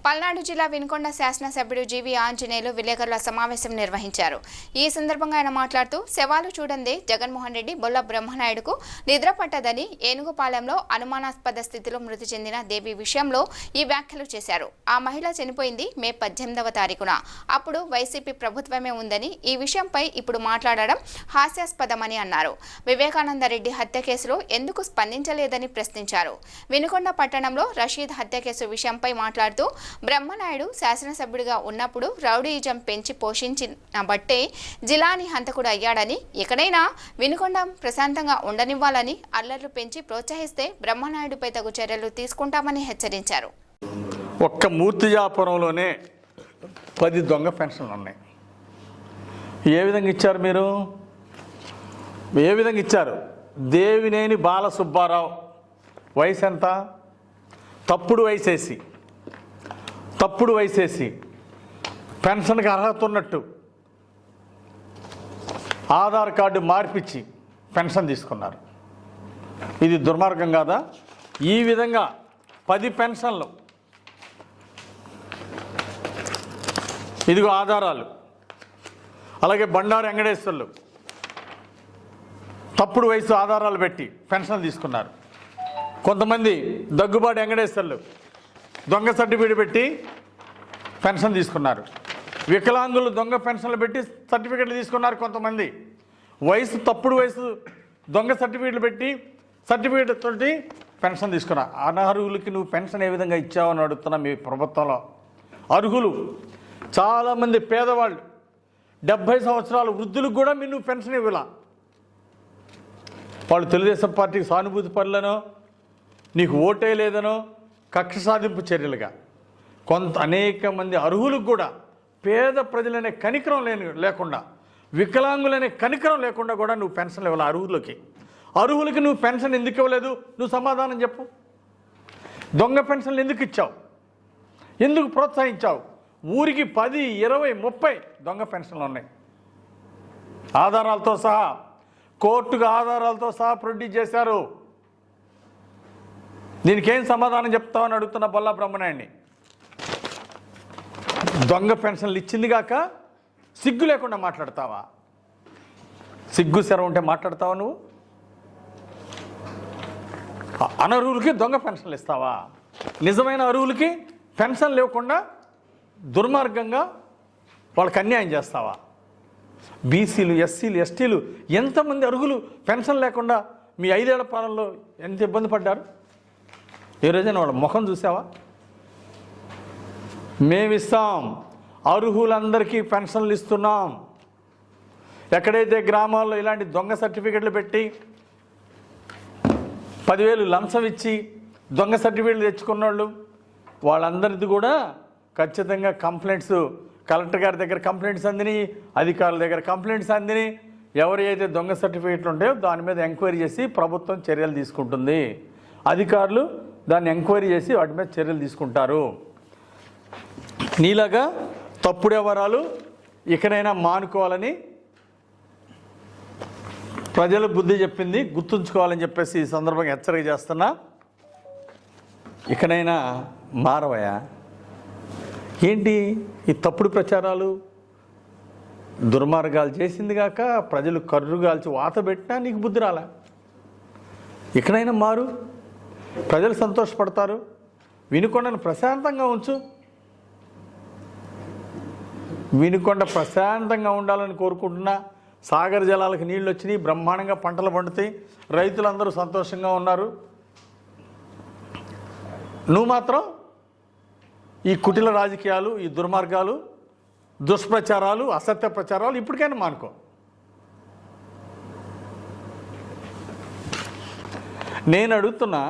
పల్నాడు జిల్లా వినుకొండ శాసనసభ్యుడు జీవి ఆంజనేయులు విలేకరుల సమావేశం నిర్వహించారు. ఈ సందర్భంగా ఆయన మాట్లాడుతూ శవాలు చూడందే జగన్మోహన్ రెడ్డి బొల్ల బ్రహ్మనాయుడుకు నిద్ర పట్టదని ఏనుగుపాలెంలో అనుమానాస్పద స్థితిలో మృతి చెందిన దేవి విషయంలో ఈ వ్యాఖ్యలు చేశారు. ఆ మహిళ చనిపోయింది మే 18వ తారీఖున. అప్పుడు వైసీపీ ప్రభుత్వమే ఉందని ఈ విషయంపై ఇప్పుడు మాట్లాడడం హాస్యాస్పదమని అన్నారు. వివేకానందరెడ్డి హత్య కేసులో ఎందుకు స్పందించలేదని ప్రశ్నించారు. వినుకొండ పట్టణంలో రషీద్ హత్య కేసు విషయంపై మాట్లాడుతూ బ్రహ్మనాయుడు శాసనసభ్యుడిగా ఉన్నప్పుడు రౌడీయిజం పెంచి పోషించిన బట్టే జిలాని హంతకుడు అయ్యాడని, ఎక్కడైనా వినుకొండ ప్రశాంతంగా ఉండనివ్వాలని అల్లర్లు పెంచి ప్రోత్సహిస్తే బ్రహ్మనాయుడుపై తగు చర్యలు తీసుకుంటామని హెచ్చరించారు. ఒక్క మూర్తిజాపురంలోనే 10 దొంగ పెన్షన్లు ఉన్నాయి. ఏ విధంగా ఇచ్చారు మీరు? ఏ విధంగా ఇచ్చారు? దేవినేని బాలసుబ్బారావు వయసు ఎంత? తప్పుడు వయసేసి పెన్షన్కి అర్హత ఉన్నట్టు ఆధార్ కార్డు మార్పిచ్చి పెన్షన్ తీసుకున్నారు. ఇది దుర్మార్గం కాదా? ఈ విధంగా 10 పెన్షన్లు, ఇదిగో ఆధారాలు. అలాగే బండారు వెంకటేశ్వర్లు తప్పుడు వయసు ఆధారాలు పెట్టి పెన్షన్ తీసుకున్నారు. కొంతమంది దగ్గుబాటి వెంకటేశ్వర్లు దొంగ సర్టిఫికేట్ పెట్టి పెన్షన్ తీసుకున్నారు. వికలాంగులు దొంగ పెన్షన్లు పెట్టి సర్టిఫికేట్లు తీసుకున్నారు. కొంతమంది తప్పుడు వయసు దొంగ సర్టిఫికేట్లు పెట్టి సర్టిఫికేట్ తోటి పెన్షన్ తీసుకున్నారు. అనర్హులకి నువ్వు పెన్షన్ ఏ విధంగా ఇచ్చావని అడుగుతున్నా. మీ ప్రభుత్వంలో అర్హులు చాలామంది పేదవాళ్ళు 70 సంవత్సరాల వృద్ధులకు కూడా నువ్వు పెన్షన్ ఇవ్వాల. వాళ్ళు తెలుగుదేశం పార్టీకి సానుభూతి పనులనో నీకు ఓటే లేదనో కక్ష సాధింపు చర్యలుగా అనేక మంది అర్హులకు కూడా పేద ప్రజలనే కనికరం లేకుండా, వికలాంగులనే కనికరం లేకుండా కూడా నువ్వు పెన్షన్లు ఇవ్వాలి. అర్హులకి నువ్వు పెన్షన్ ఎందుకు ఇవ్వలేదు? నువ్వు సమాధానం చెప్పు. దొంగ పెన్షన్లు ఎందుకు ఇచ్చావు? ఎందుకు ప్రోత్సహించావు? ఊరికి 10, 20, 30 దొంగ పెన్షన్లు ఉన్నాయి. ఆధారాలతో సహా, కోర్టుకు ఆధారాలతో సహా ప్రొడ్యూస్ చేశారు. దీనికేం సమాధానం చెప్తామని అడుగుతున్న బొల్ల బ్రహ్మనాయుడిని. దొంగ పెన్షన్లు ఇచ్చింది కాక సిగ్గు లేకుండా మాట్లాడతావా? సిగ్గు శరం ఉంటే మాట్లాడతావా నువ్వు? అనర్హులకి దొంగ పెన్షన్లు ఇస్తావా? నిజమైన అర్హులకి పెన్షన్ లేకుండా దుర్మార్గంగా వాళ్ళకి అన్యాయం చేస్తావా? బీసీలు, ఎస్సీలు, ఎస్టీలు ఎంతమంది అర్హులు పెన్షన్ లేకుండా మీ 5 ఏళ్ల పాలనలో ఎంత ఇబ్బంది పడ్డారు? ఏ రోజైనా వాళ్ళ ముఖం చూసావా? మేమిస్తాం, అర్హులందరికీ పెన్షన్లు ఇస్తున్నాం. ఎక్కడైతే గ్రామాల్లో ఇలాంటి దొంగ సర్టిఫికెట్లు పెట్టి 10,000 లంచం ఇచ్చి దొంగ సర్టిఫికెట్లు తెచ్చుకున్న వాళ్ళందరిది కూడా ఖచ్చితంగా కంప్లైంట్స్, కలెక్టర్ గారి దగ్గర కంప్లైంట్స్ అందిని, అధికారుల దగ్గర కంప్లైంట్స్ అందిని, ఎవరైతే దొంగ సర్టిఫికెట్లు ఉంటాయో దాని మీద ఎంక్వైరీ చేసి ప్రభుత్వం చర్యలు తీసుకుంటుంది. అధికారులు దాన్ని ఎంక్వైరీ చేసి వాటి మీద చర్యలు తీసుకుంటారు. నీలాగా తప్పుడు వ్యవహారాలు ఇకనైనా మానుకోవాలని ప్రజలు బుద్ధి చెప్పింది, గుర్తుంచుకోవాలని చెప్పేసి ఈ సందర్భంగా హెచ్చరిక చేస్తున్నా. ఇకనైనా మారవయా? ఏంటి ఈ తప్పుడు ప్రచారాలు, దుర్మార్గాలు చేసింది కాక ప్రజలు కర్రుగాల్చి వాత పెట్టినా నీకు బుద్ధి రాలే. ఇకనైనా మారు, ప్రజలు సంతోషపడతారు. వినుకొండను ప్రశాంతంగా ఉంచు. వినుకొండ ప్రశాంతంగా ఉండాలని కోరుకుంటున్నా. సాగర్ జలాలకు నీళ్ళు వచ్చినాయి, బ్రహ్మాండంగా పంటలు పండుతాయి, రైతులందరూ సంతోషంగా ఉన్నారు. నువ్వు మాత్రం ఈ కుటిల రాజకీయాలు, ఈ దుర్మార్గాలు, దుష్ప్రచారాలు, అసత్య ప్రచారాలు ఇప్పటికైనా మానుకో. నేను అడుగుతున్నా,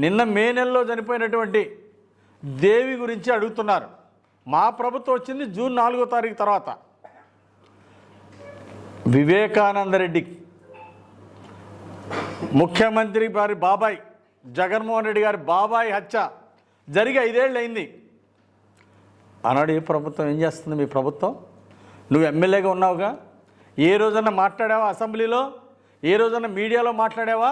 నిన్న మే నెలలో చనిపోయినటువంటి దేవి గురించి అడుగుతున్నారు. మా ప్రభుత్వం వచ్చింది జూన్ 4వ తారీఖు తర్వాత. వివేకానందరెడ్డి ముఖ్యమంత్రి గారి బాబాయ్, జగన్మోహన్ రెడ్డి గారి బాబాయ్ హత్య జరిగి 5 ఏళ్ళు అయింది. ఆనాడు ఏ ప్రభుత్వం ఏం చేస్తుంది? మీ ప్రభుత్వం. నువ్వు ఎమ్మెల్యేగా ఉన్నావుగా, ఏ రోజన్నా మాట్లాడావా అసెంబ్లీలో? ఏ రోజన్నా మీడియాలో మాట్లాడావా?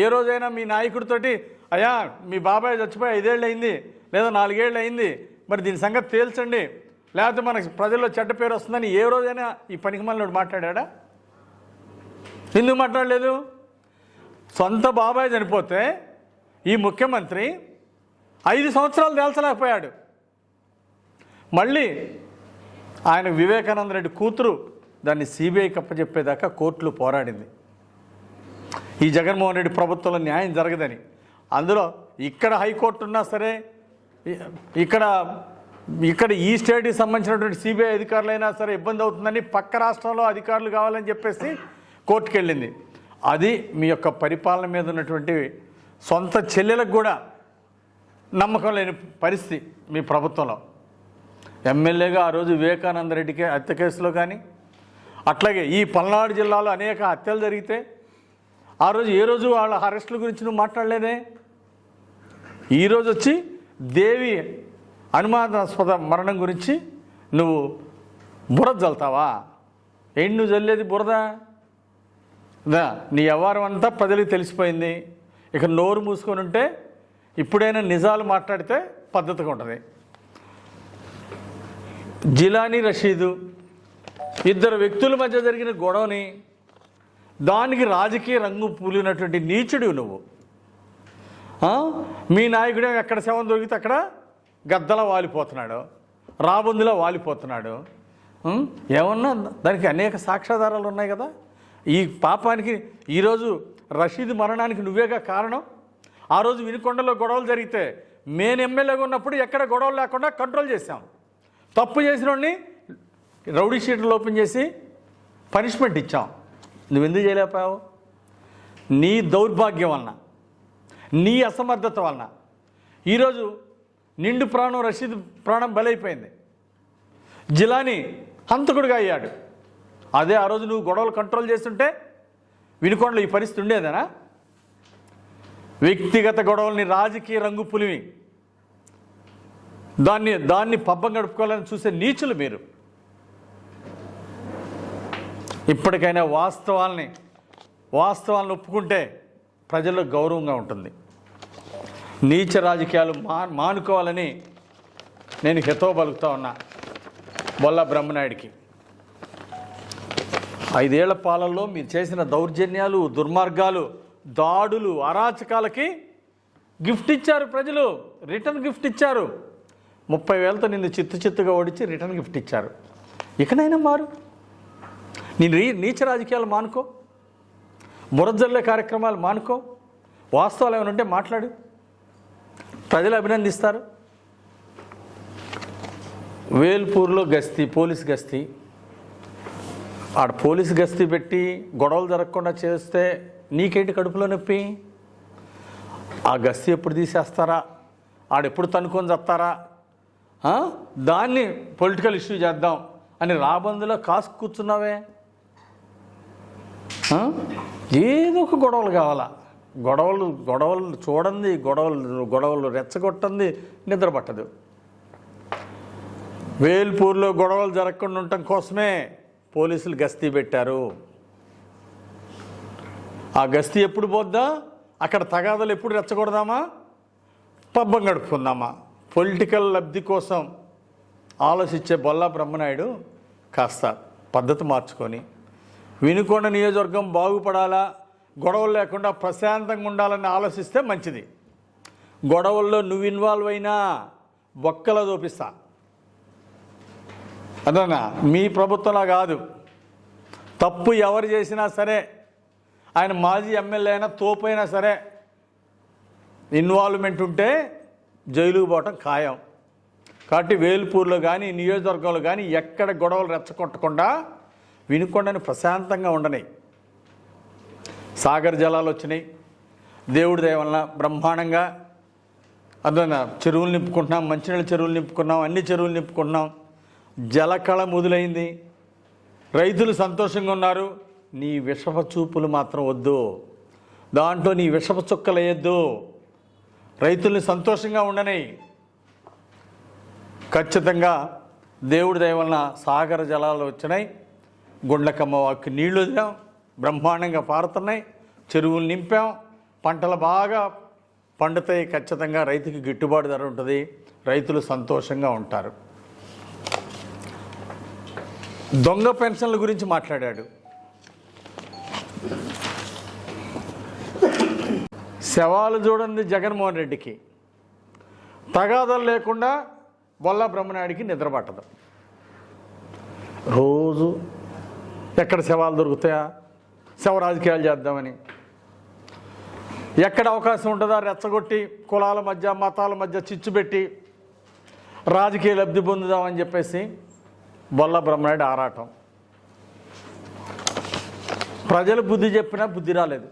ఏ రోజైనా మీ నాయకుడితోటి అయ్యా మీ బాబాయ్ చచ్చిపోయి 5 ఏళ్ళు అయింది లేదా 4 ఏళ్ళు అయింది, మరి దీని సంగతి తేల్చండి, లేకపోతే మనకు ప్రజల్లో చెడ్డ పేరు వస్తుందని ఏ రోజైనా ఈ పనికిమాలినోడు మాట్లాడా? ఎందుకు మాట్లాడలేదు? సొంత బాబాయ్ చనిపోతే ఈ ముఖ్యమంత్రి 5 సంవత్సరాలు తేల్చలేకపోయాడు. మళ్ళీ ఆయన వివేకానంద రెడ్డి కూతురు దాన్ని సిబిఐకి అప్పచెప్పేదాకా కోర్టులో పోరాడింది. ఈ జగన్మోహన్ రెడ్డి ప్రభుత్వంలో న్యాయం జరగదని. అందులో ఇక్కడ హైకోర్టు ఉన్నా సరే, ఇక్కడ ఈ స్టేట్కి సంబంధించినటువంటి సిబిఐ అధికారులైనా సరే ఇబ్బంది అవుతుందని పక్క రాష్ట్రంలో అధికారులు కావాలని చెప్పేసి కోర్టుకు వెళ్ళింది. అది మీ యొక్క పరిపాలన మీద ఉన్నటువంటి సొంత చెల్లెలకు కూడా నమ్మకం లేని పరిస్థితి మీ ప్రభుత్వంలో. ఎమ్మెల్యేగా ఆ రోజు వివేకానంద రెడ్డికి హత్య కేసులో కానీ, అట్లాగే ఈ పల్నాడు జిల్లాలో అనేక హత్యలు జరిగితే ఆ రోజు ఏ రోజు వాళ్ళ అరెస్టుల గురించి నువ్వు మాట్లాడలేదే? ఈరోజు వచ్చి దేవి అనుమానాస్పద మరణం గురించి నువ్వు బురద జల్తావా? ఏంటి నువ్వు జల్లేది బురద? నీ వ్యవహారం అంతా ప్రజలకు తెలిసిపోయింది. ఇక నోరు మూసుకొని ఉంటే ఇప్పుడైనా నిజాలు మాట్లాడితే పద్ధతిగా ఉంటుంది. జిలానీ రషీదు ఇద్దరు వ్యక్తుల మధ్య జరిగిన గొడవని దానికి రాజకీయ రంగు పూలినటువంటి నీచుడు నువ్వు. మీ నాయకుడే ఎక్కడ శవం దొరికితే అక్కడ గద్దలా వాలిపోతున్నాడు, రాబందులా వాలిపోతున్నాడు. ఏమన్నా దానికి అనేక సాక్ష్యాధారాలు ఉన్నాయి కదా. ఈ పాపానికి ఈరోజు రషీద్ మరణానికి నువ్వేగా కారణం. ఆ రోజు వినుకొండలో గొడవలు జరిగితే నేను ఎమ్మెల్యేగా ఉన్నప్పుడు ఎక్కడ గొడవలు లేకుండా కంట్రోల్ చేశాం. తప్పు చేసిన వాడిని రౌడీ షీట్లు ఓపెన్ చేసి పనిష్మెంట్ ఇచ్చాం. నువ్వెందుకు చేయలేకపోయావు? నీ దౌర్భాగ్యం వలన, నీ అసమర్థత వలన ఈరోజు నిండు ప్రాణం రషీద్ ప్రాణం బలైపోయింది. జిలానీ హంతకుడిగా అయ్యాడు. అదే ఆ రోజు నువ్వు గొడవలు కంట్రోల్ చేస్తుంటే వినుకొండలో ఈ పరిస్థితి ఉండేదనా? వ్యక్తిగత గొడవల్ని రాజకీయ రంగు పులివి దాన్ని పబ్బం గడుపుకోవాలని చూసే నీచులు మీరు. ఇప్పటికైనా వాస్తవాలను ఒప్పుకుంటే ప్రజల్లో గౌరవంగా ఉంటుంది. నీచ రాజకీయాలు మానుకోవాలని నేను హితవు పలుకుతా ఉన్నా బొల్ల బ్రహ్మనాయుడికి. 5 ఏళ్ల పాలనలో మీరు చేసిన దౌర్జన్యాలు, దుర్మార్గాలు, దాడులు, అరాచకాలకి గిఫ్ట్ ఇచ్చారు ప్రజలు. రిటర్న్ గిఫ్ట్ ఇచ్చారు. 30,000తో నిన్ను చిత్తుగా ఓడించి రిటర్న్ గిఫ్ట్ ఇచ్చారు. ఇకనైనా మారు. నేను నీచ రాజకీయాలు మానుకో, బురజల్లే కార్యక్రమాలు మానుకో. వాస్తవాలు ఏమైనా ఉంటే మాట్లాడు, ప్రజలు అభినందిస్తారు. వేల్పూర్లో గస్తీ, పోలీస్ గస్తీ. ఆడ పోలీసు గస్తీ పెట్టి గొడవలు జరగకుండా చేస్తే నీకేంటి కడుపులో నొప్పి? ఆ గస్తీ ఎప్పుడు తీసేస్తారా, ఆడెప్పుడు తనుకొని చెప్తారా, దాన్ని పొలిటికల్ ఇష్యూ చేద్దాం అని రాబందులో కాసు కూర్చున్నావే. ఏదో ఒక గొడవలు కావాలా. గొడవలు చూడండి, గొడవలు రెచ్చగొట్టండి, నిద్ర పట్టదు. వేల్పూర్లో గొడవలు జరగకుండా ఉండటం కోసమే పోలీసులు గస్తీ పెట్టారు. ఆ గస్తీ ఎప్పుడు పోద్దా? అక్కడ తగాదాలు ఎప్పుడు రెచ్చగొడదామా, పబ్బం గడుపుకుందామా? పొలిటికల్ లబ్ధి కోసం ఆలోచించే బొల్ల బ్రహ్మనాయుడు కాస్త పద్ధతి మార్చుకొని వినుకొండ నియోజకవర్గం బాగుపడాలా, గొడవలు లేకుండా ప్రశాంతంగా ఉండాలని ఆలోచిస్తే మంచిది. గొడవల్లో నువ్వు ఇన్వాల్వ్ అయినా బొక్కల దోపిస్తా. అదన్నా మీ ప్రభుత్వంలా కాదు. తప్పు ఎవరు చేసినా సరే, ఆయన మాజీ ఎమ్మెల్యే అయినా తోపైనా సరే, ఇన్వాల్వ్మెంట్ ఉంటే జైలుకు పోవటం ఖాయం. కాబట్టి వేల్పూర్లో కానీ నియోజకవర్గంలో కానీ ఎక్కడ గొడవలు రెచ్చగొట్టకుండా వినుకొండని ప్రశాంతంగా ఉండని. సాగర్ జలాలు వచ్చినాయి, దేవుడి దయ వలన బ్రహ్మాండంగా. అదన్నా చెరువులు నింపుకుంటున్నాం, మంచినీళ్ళ చెరువులు నింపుకున్నాం, అన్ని చెరువులు నింపుకుంటున్నాం. జలకళ మొదలైంది, రైతులు సంతోషంగా ఉన్నారు. నీ విషప చూపులు మాత్రం వద్దు, దాంట్లో నీ విషప చుక్కలు వేయద్దు. రైతుల్ని సంతోషంగా ఉండని. ఖచ్చితంగా దేవుడి దయ వలన సాగర జలాలు వచ్చినాయి, గుండ్లకమ్మ వాక్కి నీళ్లు వదిలాం, బ్రహ్మాండంగా పారుతున్నాయి, చెరువులు నింపాం, పంటలు బాగా పండుతాయి. ఖచ్చితంగా రైతుకి గిట్టుబాటు ధర ఉంటుంది. రైతులు సంతోషంగా ఉంటారు. దొంగ పెన్షన్ల గురించి మాట్లాడాడు. శవాలు చూడండి జగన్మోహన్ రెడ్డికి, తగాదాలు లేకుండా బొల్లా బ్రహ్మనాయుడికి నిద్ర పట్టదు. రోజు ఎక్కడ శవాలు దొరుకుతాయా, శవ రాజకీయాలు చేద్దామని, ఎక్కడ అవకాశం ఉంటుందా రెచ్చగొట్టి కులాల మధ్య మతాల మధ్య చిచ్చు పెట్టి రాజకీయ లబ్ధి పొందుదామని చెప్పేసి బొల్లా బ్రహ్మనాయుడు ఆరాటం. ప్రజలు బుద్ధి చెప్పినా బుద్ధి రాలేదు.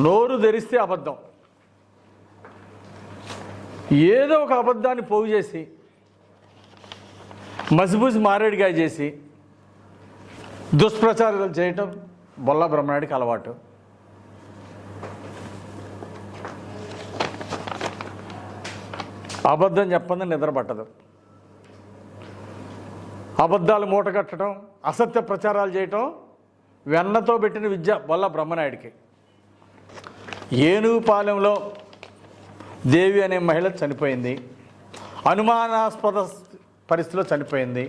నోరు తెరిస్తే అబద్ధం, ఏదో ఒక అబద్ధాన్ని పోగు చేసి మసిబూసి మారేడుగాయ చేసి దుష్ప్రచారాలు చేయటం బొల్లా బ్రహ్మనాయుడికి అలవాటు. అబద్ధం చెప్పంది నిద్ర పట్టదు. అబద్ధాలు మూటగట్టడం, అసత్య ప్రచారాలు చేయటం వెన్నతో పెట్టిన విద్య బొల్లా బ్రహ్మనాయుడికి. ఏనుగుపాలెంలో దేవి అనే మహిళ చనిపోయింది, అనుమానాస్పద పరిస్థితిలో చనిపోయింది.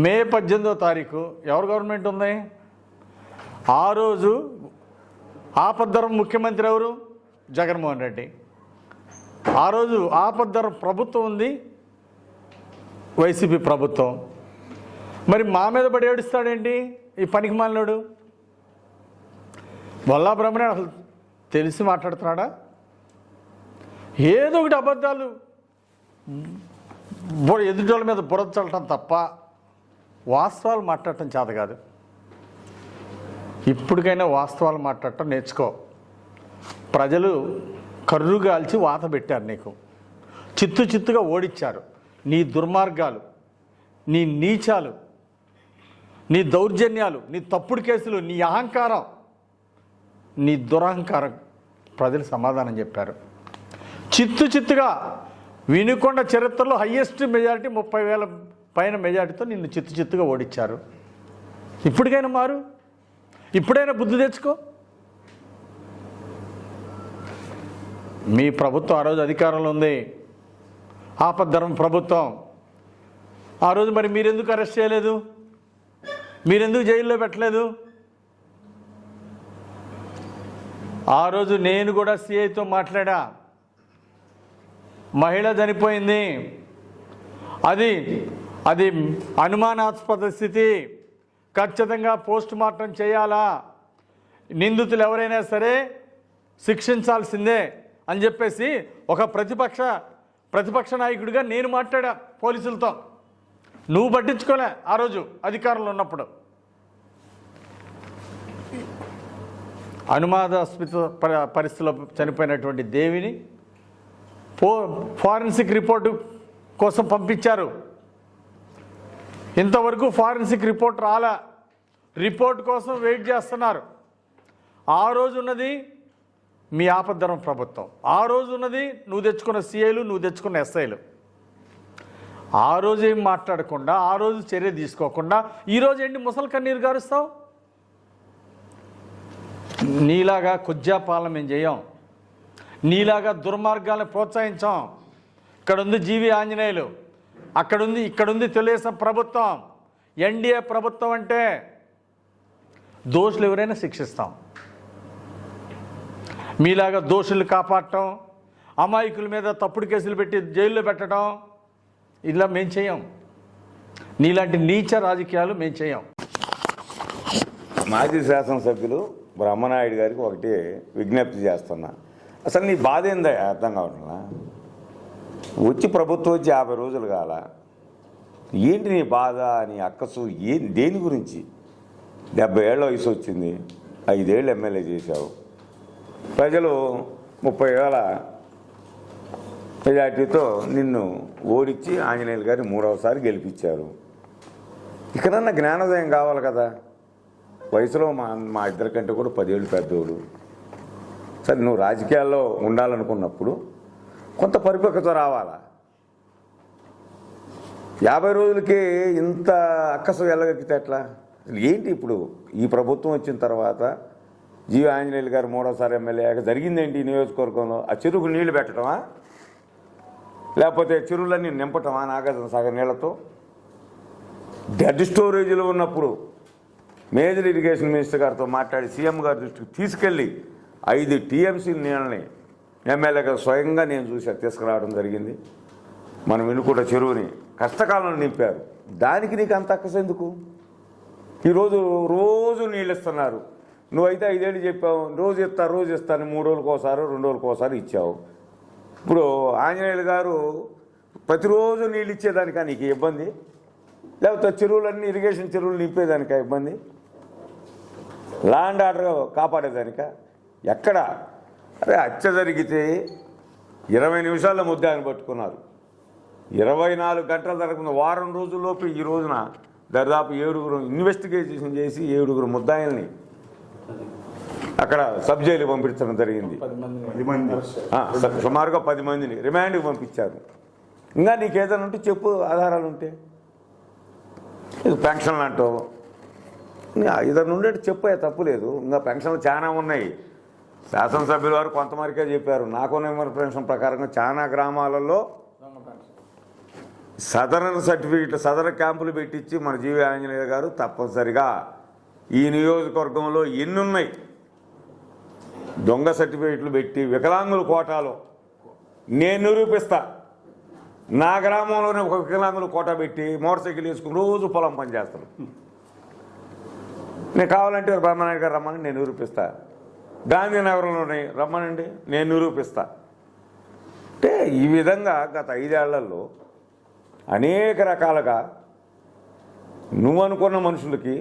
మే 18వ తారీఖు ఎవరు గవర్నమెంట్ ఉంది? ఆ రోజు ఆపద్ధర్మ ముఖ్యమంత్రి ఎవరు? జగన్మోహన్ రెడ్డి. ఆ రోజు ఆపద్ధర్మ ప్రభుత్వం ఉంది, వైసీపీ ప్రభుత్వం. మరి మా మీద పడి ఏడుస్తాడేంటి ఈ పనికి మాలినోడు? బొల్లా బ్రహ్మనాయుడు అసలు తెలిసి మాట్లాడుతున్నాడా? ఏదో ఒకటి అబద్ధాలు ఎదుటోళ్ళ మీద బురద చల్లటం తప్ప వాస్తవాలు మాట్లాడటం చేత కాదు. ఇప్పటికైనా వాస్తవాలు మాట్లాడటం నేర్చుకో. ప్రజలు కర్రు గాల్చి వాత పెట్టారు నీకు, చిత్తుగా ఓడించారు. నీ దుర్మార్గాలు, నీ నీచాలు, నీ దౌర్జన్యాలు, నీ తప్పుడు కేసులు, నీ అహంకారం, నీ దురహంకారం ప్రజలు సమాధానం చెప్పారు. చిత్తుగా వినుకొండ చరిత్రలో హయ్యెస్ట్ మెజారిటీ 30,000 పైన మెజారిటీతో నిన్ను చిత్తుగా ఓడించారు. ఇప్పటికైనా మారు, ఇప్పుడైనా బుద్ధి తెచ్చుకో. మీ ప్రభుత్వం ఆ రోజు అధికారంలో ఉంది, ఆపద్ధర్మ ప్రభుత్వం. ఆ రోజు మరి మీరెందుకు అరెస్ట్ చేయలేదు? మీరెందుకు జైల్లో పెట్టలేదు? ఆ రోజు నేను కూడా సిఐతో మాట్లాడా. మహిళ చనిపోయింది, అది అనుమానాస్పద స్థితి, ఖచ్చితంగా పోస్ట్ మార్టం చేయాలా, నిందితులు ఎవరైనా సరే శిక్షించాల్సిందే అని చెప్పేసి ఒక ప్రతిపక్ష నాయకుడిగా నేను మాట్లాడా పోలీసులతో. నువ్వు పట్టించుకోలే ఆ రోజు అధికారంలో ఉన్నప్పుడు. అనుమానాస్పద పరిస్థితిలో చనిపోయినటువంటి దేవిని ఫారెన్సిక్ రిపోర్టు కోసం పంపించారు. ఇంతవరకు ఫారెన్సిక్ రిపోర్ట్ రాలా, రిపోర్ట్ కోసం వెయిట్ చేస్తున్నారు. ఆ రోజు ఉన్నది మీ ఆపద్ధర్మ ప్రభుత్వం, ఆ రోజు ఉన్నది నువ్వు తెచ్చుకున్న సిఐలు, నువ్వు తెచ్చుకున్న ఎస్ఐలు. ఆ రోజు ఏం మాట్లాడకుండా, ఆ రోజు చర్య తీసుకోకుండా ఈరోజు ఏంటి ముసలి కన్నీరు గారుస్తావు? నీలాగా కుజ్జా పాలన మేము చేయం, నీలాగా దుర్మార్గాలను ప్రోత్సహించాం. ఇక్కడుంది జీవి ఆంజనేయులు, ఇక్కడుంది తెలుగుదేశం ప్రభుత్వం, ఎన్డీఏ ప్రభుత్వం. అంటే దోషులు ఎవరైనా శిక్షిస్తాం. మీలాగా దోషులు కాపాడటం, అమాయకుల మీద తప్పుడు కేసులు పెట్టి జైల్లో పెట్టడం ఇలా మేం చేయం. నీలాంటి నీచ రాజకీయాలు మేం చేయం. మాజీ శాసనసభ్యులు బ్రహ్మనాయుడు గారికి ఒకటి విజ్ఞప్తి చేస్తున్నా. అసలు నీ బాధ ఏందో అర్థం కావట్లా. వచ్చి ప్రభుత్వం వచ్చి 50 రోజులు కాల, ఏంటి నీ బాధ, నీ అక్కసు దేని గురించి? 70 ఏళ్ళ వయసు వచ్చింది, 5 ఏళ్ళు ఎమ్మెల్యే చేశావు, ప్రజలు 30,000 మెజార్టీతో నిన్ను ఓడించి ఆంజనేయులు గారిని 3వసారి గెలిపించారు. ఇక్కడన్నా జ్ఞానోదయం కావాలి కదా. వయసులో మా ఇద్దరికంటే కూడా 10 ఏళ్ళు పెద్దోడు. సరే, నువ్వు రాజకీయాల్లో ఉండాలనుకున్నప్పుడు కొంత పరిపక్వత రావాలా. 50 రోజులకే ఇంత అక్కసు వెళ్ళగక్కితే ఎట్లా? ఏంటి ఇప్పుడు ఈ ప్రభుత్వం వచ్చిన తర్వాత జీవి ఆంజనేయులు గారు మూడోసారి ఎమ్మెల్యే జరిగిందేంటి ఈ నియోజకవర్గంలో? ఆ చెరువుకు నీళ్లు పెట్టడమా, లేకపోతే చెరువులన్నీ నింపటమా నాగార్జున సాగర్ నీళ్లతో? డెడ్ స్టోరేజ్లో ఉన్నప్పుడు మేజర్ ఇరిగేషన్ మినిస్టర్ గారితో మాట్లాడి సీఎం గారి దృష్టికి తీసుకెళ్ళి 5 టీఎంసీ నీళ్ళని ఎమ్మెల్యేగా స్వయంగా నేను చూసి తీసుకురావడం జరిగింది. మనం వినుకుంట చెరువుని కష్టకాలంలో నింపారు. దానికి నీకు అంత అక్కస ఎందుకు? ఈరోజు రోజు నీళ్ళు ఇస్తున్నారు. నువ్వైతే 5 ఏళ్ళు చెప్పావు, రోజు ఇస్తాను 3 రోజులకోసారి 2 రోజులకోసారి ఇచ్చావు. ఇప్పుడు ఆంజనేయులు గారు ప్రతిరోజు నీళ్ళు ఇచ్చేదానికా నీకు ఇబ్బంది? లేకపోతే చెరువులన్నీ ఇరిగేషన్ చెరువులు నింపేదానికా ఇబ్బంది? ల్యాండ్ ఆర్డర్ కాపాడేదానికా? ఎక్కడ? అరే హత్య జరిగితే 20 నిమిషాల్లో ముద్దాన్ని పట్టుకున్నారు. 24 గంటల జరగకుండా వారం రోజుల్లోపు ఈ రోజున దాదాపు 7గురు ఇన్వెస్టిగేషన్ చేసి 7గురు ముద్దాయిల్ని అక్కడ సబ్ జైలు పంపించడం జరిగింది. సుమారుగా 10 మందిని రిమాండ్కి పంపించారు. ఇంకా నీకు ఏదైనా ఉంటే చెప్పు, ఆధారాలు ఉంటే. పెన్షన్లు అంటావు, ఏదైనా ఉండేది చెప్పే తప్పులేదు. ఇంకా పెన్షన్లు చాలా ఉన్నాయి. శాసనసభ్యుల వారు కొంతమరికే చెప్పారు. నాకున్న ఇన్ఫర్మేషన్ ప్రకారంగా చాలా గ్రామాలలో సదరన్ సర్టిఫికెట్ సదరన్ క్యాంపులు పెట్టించి మన జీవి ఆంజనేయ గారు తప్పనిసరిగా ఈ నియోజకవర్గంలో ఎన్నున్నాయి దొంగ సర్టిఫికెట్లు పెట్టి వికలాంగుల కోటాలో నేను నిరూపిస్తా. నా గ్రామంలోనే ఒక వికలాంగుల కోటా పెట్టి మోటార్ సైకిల్ వేసుకుని రోజు పొలం పని చేస్తాను. నేను కావాలంటే బ్రహ్మనాయుడు గారు రమ్మని నేను నిరూపిస్తా. గాంధీనగరంలోనే రమ్మనండి నేను నిరూపిస్తా. అంటే ఈ విధంగా గత 5 ఏళ్లలో అనేక రకాలుగా నువ్వు అనుకున్న మనుషులకి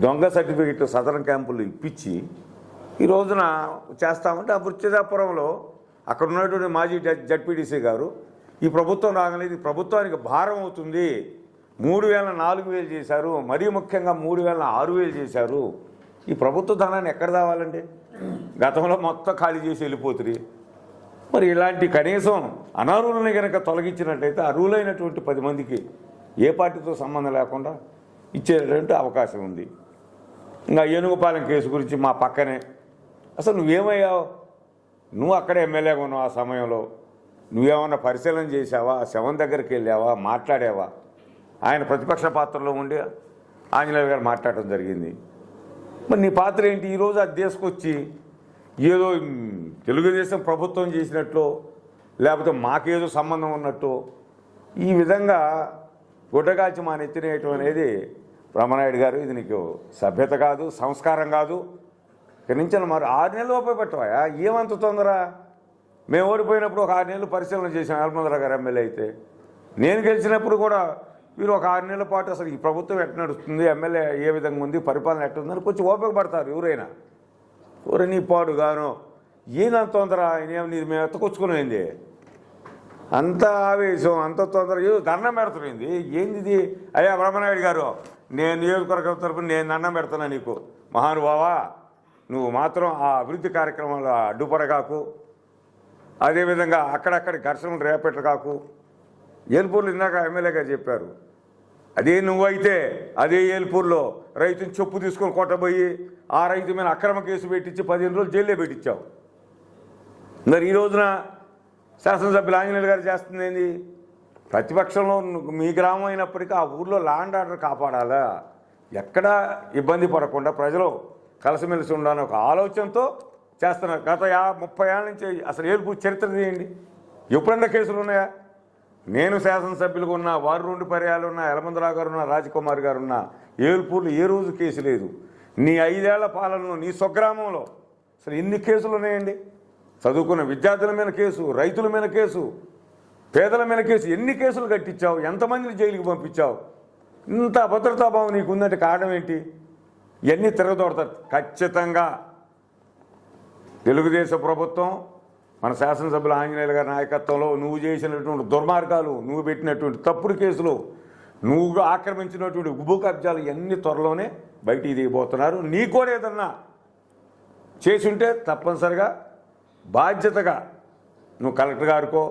దొంగ సర్టిఫికెట్ సదరన్ క్యాంపులు ఇప్పించి ఈ రోజున చేస్తామంటే ఆ బుచ్చిదాపురంలో అక్కడ ఉన్నటువంటి మాజీ జడ్పీటీసీ గారు ఈ ప్రభుత్వం రాగానే ఇది ప్రభుత్వానికి భారం అవుతుంది, 3000 4000 చేశారు, మరీ ముఖ్యంగా 3000 6000 చేశారు. ఈ ప్రభుత్వ ధనాన్ని ఎక్కడ రావాలండి? గతంలో మొత్తం ఖాళీ చేసి వెళ్ళిపోతుంది. మరి ఇలాంటి కనీసం అనర్హులని కనుక తొలగించినట్లయితే అర్హులైనటువంటి 10 మందికి ఏ పార్టీతో సంబంధం లేకుండా ఇచ్చేటువంటి అవకాశం ఉంది. ఇంకా ఏనుగుపాలెం కేసు గురించి మా పక్కనే అసలు నువ్వేమయ్యావు? నువ్వు అక్కడే ఎమ్మెల్యేగా ఉన్నావు. ఆ సమయంలో నువ్వేమన్నా పరిశీలన చేసావా? శవం దగ్గరికి వెళ్ళావా? మాట్లాడావా? ఆయన ప్రతిపక్ష పాత్రలో ఉండి ఆంజనేయులు గారు మాట్లాడటం జరిగింది. మరి నీ పాత్ర ఏంటి? ఈరోజు అది తీసుకొచ్చి ఏదో తెలుగుదేశం ప్రభుత్వం చేసినట్లు లేకపోతే మాకేదో సంబంధం ఉన్నట్టు ఈ విధంగా గుడ్డగాల్చి మా నెత్తినేయటం అనేది బ్రహ్మనాయుడు గారు ఇది నీకు సభ్యత కాదు, సంస్కారం కాదు. ఇక్కడి నుంచి మరి 6 నెలలు ఉపయోగపెట్టవా? ఏమంత తొందర? మేము ఓడిపోయినప్పుడు ఒక 6 నెలలు పరిశీలన చేసాం యలమందరావు గారు ఎమ్మెల్యే అయితే. నేను గెలిచినప్పుడు కూడా వీరు ఒక 6 నెలల పాటు అసలు ఈ ప్రభుత్వం ఎట్లా నడుస్తుంది, ఎమ్మెల్యే ఏ విధంగా ఉంది, పరిపాలన ఎట్టుందని కొంచెం ఉపయోగపడతారు ఎవరైనా. నీ పాడు గాను ఏందంత తొందర? మేము ఎత్తకొచ్చుకునేది అంత ఆవేశం, అంత తొందర ఏదో దండం పెడుతుంది. ఏంది ఇది? అయ్యా బ్రహ్మనాయుడు గారు, నేను నియోజకవర్గం తరపున నేను దండం పెడుతున్నా నీకు. మహానుభావా, నువ్వు మాత్రం ఆ అభివృద్ధి కార్యక్రమంలో అడ్డుపడగాకు, అదేవిధంగా అక్కడక్కడ ఘర్షణలు రేపెట్టగాకు. ఏల్పూర్లో ఇందాక ఎమ్మెల్యే గారు చెప్పారు, అదే నువ్వైతే అదే ఏల్పూర్లో రైతుని చెప్పు తీసుకొని కొట్టబోయి ఆ రైతు మీద అక్రమ కేసు పెట్టించి 15 రోజులు జైల్లో పెట్టించావు. మరి ఈ రోజున శాసనసభ్యులు ఆంజనేయులు గారు చేస్తుంది ఏంది? ప్రతిపక్షంలో మీ గ్రామం అయినప్పటికీ ఆ ఊర్లో ల్యాండ్ ఆర్డర్ కాపాడాలా, ఎక్కడా ఇబ్బంది పడకుండా ప్రజలు కలిసిమెలిసి ఉండాలని ఒక ఆలోచనతో చేస్తున్నారు. గత 30 ఏళ్ళ నుంచి అసలు ఏల్పూర్ చరిత్ర తీయండి, ఎప్పుడన్నా కేసులు ఉన్నాయా? నేను శాసనసభ్యులుగా ఉన్నా, వారు 2 పర్యాలు ఉన్నా, యలమందరావు గారు ఉన్నా, రాజకుమార్ గారు ఉన్నా, ఏల్పూర్లో ఏ రోజు కేసు లేదు. నీ 5 ఏళ్ల పాలనలో నీ స్వగ్రామంలో అసలు ఎన్ని కేసులు ఉన్నాయండి? చదువుకున్న విద్యార్థుల మీద కేసు, రైతుల మీద కేసు, పేదల మీద కేసు, ఎన్ని కేసులు కట్టించావు? ఎంతమందిని జైలుకి పంపించావు? ఇంత అభద్రతాభావం నీకు ఉందంటే కారణం ఏంటి? ఇవన్నీ తిరగదోడతారు. ఖచ్చితంగా తెలుగుదేశం ప్రభుత్వం మన శాసనసభ్యులు ఆంజనేయులు గారి నాయకత్వంలో నువ్వు చేసినటువంటి దుర్మార్గాలు, నువ్వు పెట్టినటువంటి తప్పుడు కేసులు, నువ్వు ఆక్రమించినటువంటి భూ కబ్జాలు ఇవన్నీ త్వరలోనే బయటికి దిగిపోతున్నారు. నీ కూడా ఏదన్నా చేసుంటే తప్పనిసరిగా బాధ్యతగా నువ్వు కలెక్టర్ గారికో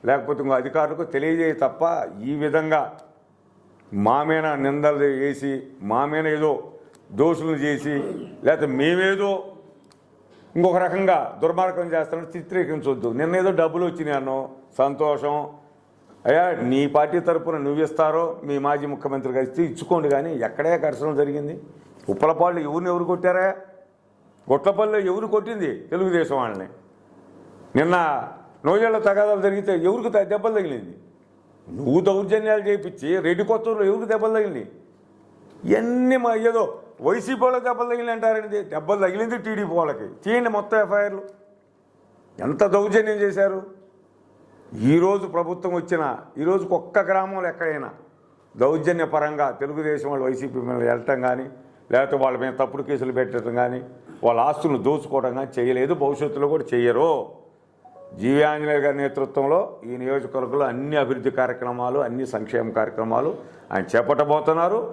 లేకపోతే ఇంకో అధికారులకో తెలియజేయ తప్ప ఈ విధంగా మా మీద నిందలు వేసి మా మీద ఏదో దోషులను చేసి లేకపోతే మేమేదో ఇంకొక రకంగా దుర్మార్గం చేస్తానని చిత్రీకరించవద్దు. నిన్నేదో డబ్బులు వచ్చినాయి అన్నో సంతోషం, అయ్యా నీ పార్టీ తరపున నువ్వు ఇస్తారో మీ మాజీ ముఖ్యమంత్రి గారు ఇస్తే ఇచ్చుకోండి, కానీ ఎక్కడే ఘర్షణ జరిగింది? ఉప్పలపాళ్ళు ఎవరు కొట్టారా? గొట్లపల్లిలో ఎవరు కొట్టింది? తెలుగుదేశం వాళ్ళని. నిన్న నోజేళ్ల తగాదాలు జరిగితే ఎవరికి దెబ్బలు తగిలింది? నువ్వు దౌర్జన్యాలు చేయించి రెడ్డి కొత్తూరులో ఎవరికి దెబ్బలు తగిలింది? ఇవన్నీ ఏదో వైసీపీ వాళ్ళకి దెబ్బలు తగిలి అంటారండి. దెబ్బలు తగిలింది టీడీపీ వాళ్ళకి. చేయండి మొత్తం ఎఫ్ఐఆర్లు. ఎంత దౌర్జన్యం చేశారు? ఈరోజు ప్రభుత్వం వచ్చిన ఈరోజుకి ఒక్క గ్రామంలో ఎక్కడైనా దౌర్జన్య పరంగా తెలుగుదేశం వాళ్ళు వైసీపీ మీద వెళ్ళటం కానీ, లేకపోతే వాళ్ళ మీద తప్పుడు కేసులు పెట్టడం కానీ, వాళ్ళ ఆస్తులను దోచుకోవడం కానీ చేయలేదు. భవిష్యత్తులో కూడా చెయ్యరు. జీవి ఆంజనేయ గారి నేతృత్వంలో ఈ నియోజకవర్గంలో అన్ని అభివృద్ధి కార్యక్రమాలు, అన్ని సంక్షేమ కార్యక్రమాలు ఆయన చేపట్టబోతున్నారు.